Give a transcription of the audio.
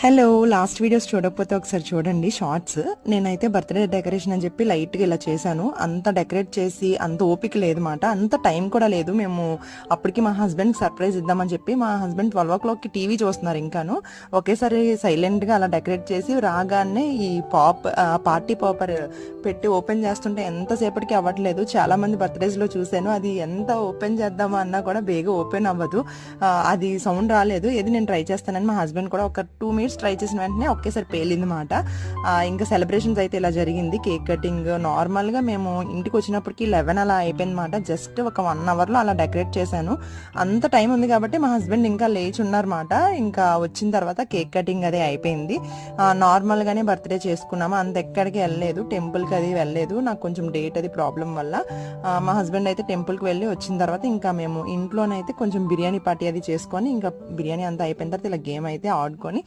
Hello last videos చూడకపోతే ఒకసారి చూడండి షార్ట్స్. నేనైతే బర్త్డే డెకరేషన్ అని చెప్పి లైట్గా ఇలా చేశాను. అంత డెకరేట్ చేసి అంత ఓపిక లేదు మాట, అంత టైం కూడా లేదు. మేము అప్పటికి మా హస్బెండ్ సర్ప్రైజ్ ఇద్దామని చెప్పి మా హస్బెండ్ 12 o'clockకి టీవీ చూస్తున్నారు. ఇంకాను ఒకేసారి సైలెంట్గా అలా డెకరేట్ చేసి రాగానే ఈ పార్టీ పాపర్ పెట్టి ఓపెన్ చేస్తుంటే ఎంతసేపటికి అవ్వట్లేదు. చాలా మంది బర్త్డేస్లో చూశాను, అది ఎంత ఓపెన్ చేద్దామా అన్నా కూడా బేగా ఓపెన్ అవ్వదు. అది సౌండ్ రాలేదు. ఏది నేను ట్రై చేస్తానని మా హస్బెండ్ కూడా ఒక 2 minutes ట్రై చేసిన వెంటనే ఒకేసారి పేలింది మాట. ఇంకా సెలబ్రేషన్స్ అయితే ఇలా జరిగింది. కేక్ కటింగ్ నార్మల్గా మేము ఇంటికి వచ్చినప్పటికి 11 అలా అయిపోయింది మాట. జస్ట్ ఒక 1 hourలో అలా డెకరేట్ చేశాను. అంత టైం ఉంది కాబట్టి మా హస్బెండ్ ఇంకా లేచి ఉన్నారన్నమాట. ఇంకా వచ్చిన తర్వాత కేక్ కటింగ్ అదే అయిపోయింది. నార్మల్గానే బర్త్డే చేసుకున్నాము, అంత ఎక్కడికి వెళ్ళలేదు, టెంపుల్కి అది వెళ్ళలేదు. నాకు కొంచెం డేట్ అది ప్రాబ్లం వల్ల మా హస్బెండ్ అయితే టెంపుల్కి వెళ్ళి వచ్చిన తర్వాత ఇంకా మేము ఇంట్లోనైతే కొంచెం బిర్యానీ పార్టీ అది చేసుకొని ఇంకా బిర్యానీ అంతా అయిపోయిన తర్వాత ఇలా గేమ్ అయితే ఆడుకొని